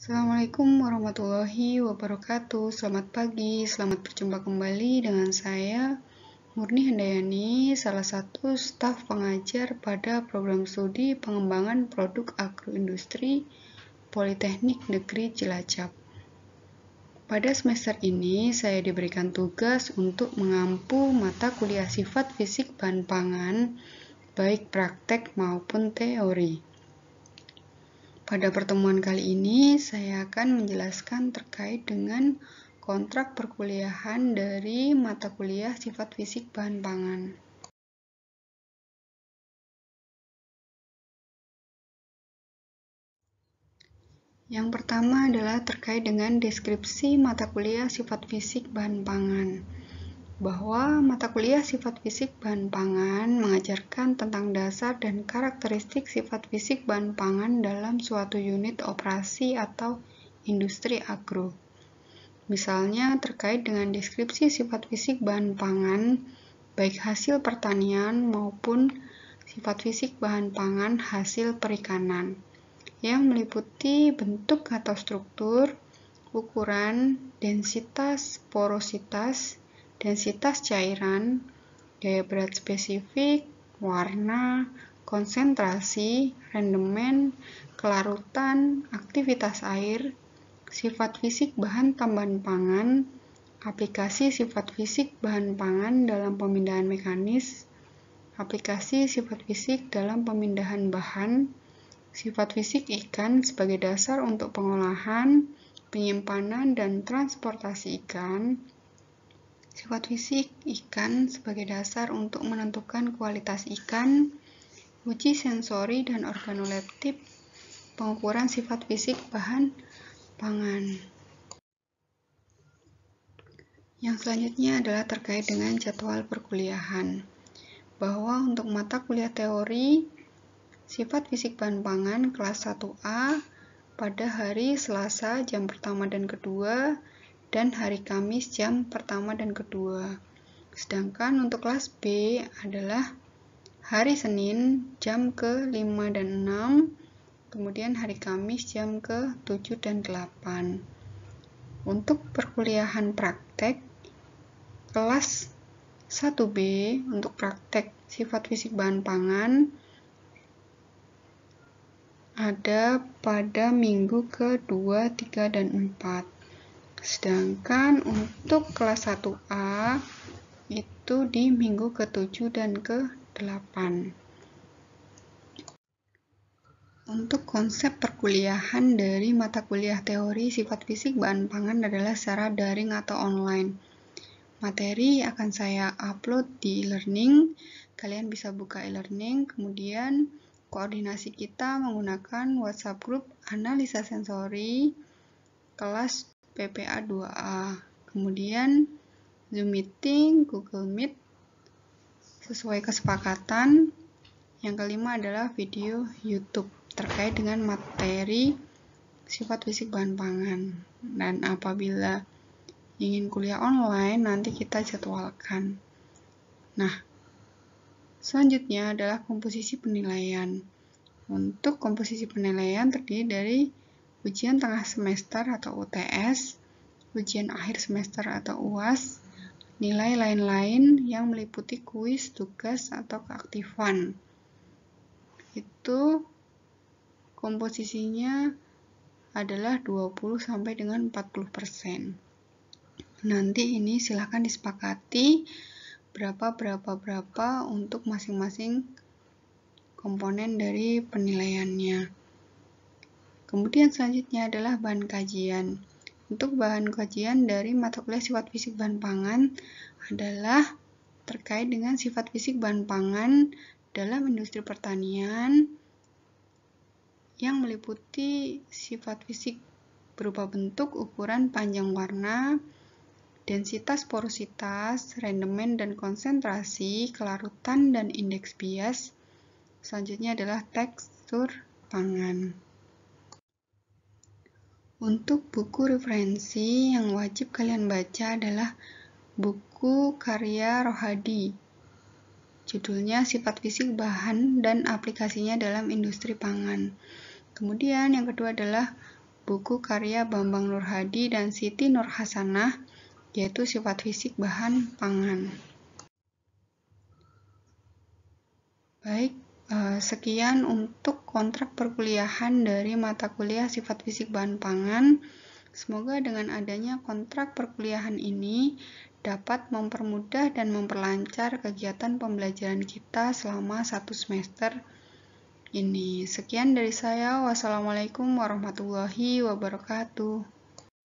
Assalamualaikum warahmatullahi wabarakatuh. Selamat pagi, selamat berjumpa kembali dengan saya Murni Handayani, salah satu staf pengajar pada program studi pengembangan produk agroindustri Politeknik Negeri Cilacap. Pada semester ini, saya diberikan tugas untuk mengampu mata kuliah sifat fisik bahan pangan, baik praktek maupun teori. Pada pertemuan kali ini, saya akan menjelaskan terkait dengan kontrak perkuliahan dari mata kuliah sifat fisik bahan pangan. Yang pertama adalah terkait dengan deskripsi mata kuliah sifat fisik bahan pangan. Bahwa mata kuliah sifat fisik bahan pangan mengajarkan tentang dasar dan karakteristik sifat fisik bahan pangan dalam suatu unit operasi atau industri agro. Misalnya terkait dengan deskripsi sifat fisik bahan pangan, baik hasil pertanian maupun sifat fisik bahan pangan hasil perikanan, yang meliputi bentuk atau struktur, ukuran, densitas, porositas, densitas cairan, daya berat spesifik, warna, konsentrasi, rendemen, kelarutan, aktivitas air, sifat fisik bahan tambahan pangan, aplikasi sifat fisik bahan pangan dalam pemindahan mekanis, aplikasi sifat fisik dalam pemindahan bahan, sifat fisik ikan sebagai dasar untuk pengolahan, penyimpanan, dan transportasi ikan, sifat fisik ikan sebagai dasar untuk menentukan kualitas ikan, uji sensori dan organoleptik, pengukuran sifat fisik bahan pangan. Yang selanjutnya adalah terkait dengan jadwal perkuliahan. Bahwa untuk mata kuliah teori sifat fisik bahan pangan kelas 1A pada hari Selasa jam pertama dan kedua dan hari Kamis jam pertama dan kedua. Sedangkan untuk kelas B adalah hari Senin jam ke-5 dan 6, kemudian hari Kamis jam ke-7 dan 8. Untuk perkuliahan praktek kelas 1B untuk praktek sifat fisik bahan pangan ada pada minggu ke-2, 3, dan 4. Sedangkan untuk kelas 1A itu di minggu ke-7 dan ke-8. Untuk konsep perkuliahan dari mata kuliah teori sifat fisik bahan pangan adalah secara daring atau online. Materi akan saya upload di e-learning. Kalian bisa buka e-learning, kemudian koordinasi kita menggunakan WhatsApp Group Analisa Sensori kelas PPA 2A. Kemudian Zoom Meeting, Google Meet, sesuai kesepakatan. Yang kelima adalah video YouTube terkait dengan materi sifat fisik bahan pangan. Dan apabila ingin kuliah online, nanti kita jadwalkan. Nah, selanjutnya adalah komposisi penilaian. Untuk komposisi penilaian terdiri dari ujian tengah semester atau UTS, ujian akhir semester atau UAS, nilai lain-lain yang meliputi kuis, tugas, atau keaktifan. Itu komposisinya adalah 20 sampai dengan 40%. Nanti ini silakan disepakati berapa untuk masing-masing komponen dari penilaiannya. Kemudian selanjutnya adalah bahan kajian. Untuk bahan kajian dari mata kuliah sifat fisik bahan pangan adalah terkait dengan sifat fisik bahan pangan dalam industri pertanian yang meliputi sifat fisik berupa bentuk, ukuran, panjang, warna, densitas, porositas, rendemen dan konsentrasi, kelarutan, dan indeks bias. Selanjutnya adalah tekstur pangan. Untuk buku referensi yang wajib kalian baca adalah buku karya Rohadi. Judulnya Sifat Fisik Bahan dan Aplikasinya dalam Industri Pangan. Kemudian yang kedua adalah buku karya Bambang Nurhadi dan Siti Nurhasanah, yaitu Sifat Fisik Bahan Pangan. Baik, sekian untuk kontrak perkuliahan dari mata kuliah Sifat Fisik Bahan Pangan. Semoga dengan adanya kontrak perkuliahan ini dapat mempermudah dan memperlancar kegiatan pembelajaran kita selama 1 semester ini. Sekian dari saya. Wassalamualaikum warahmatullahi wabarakatuh.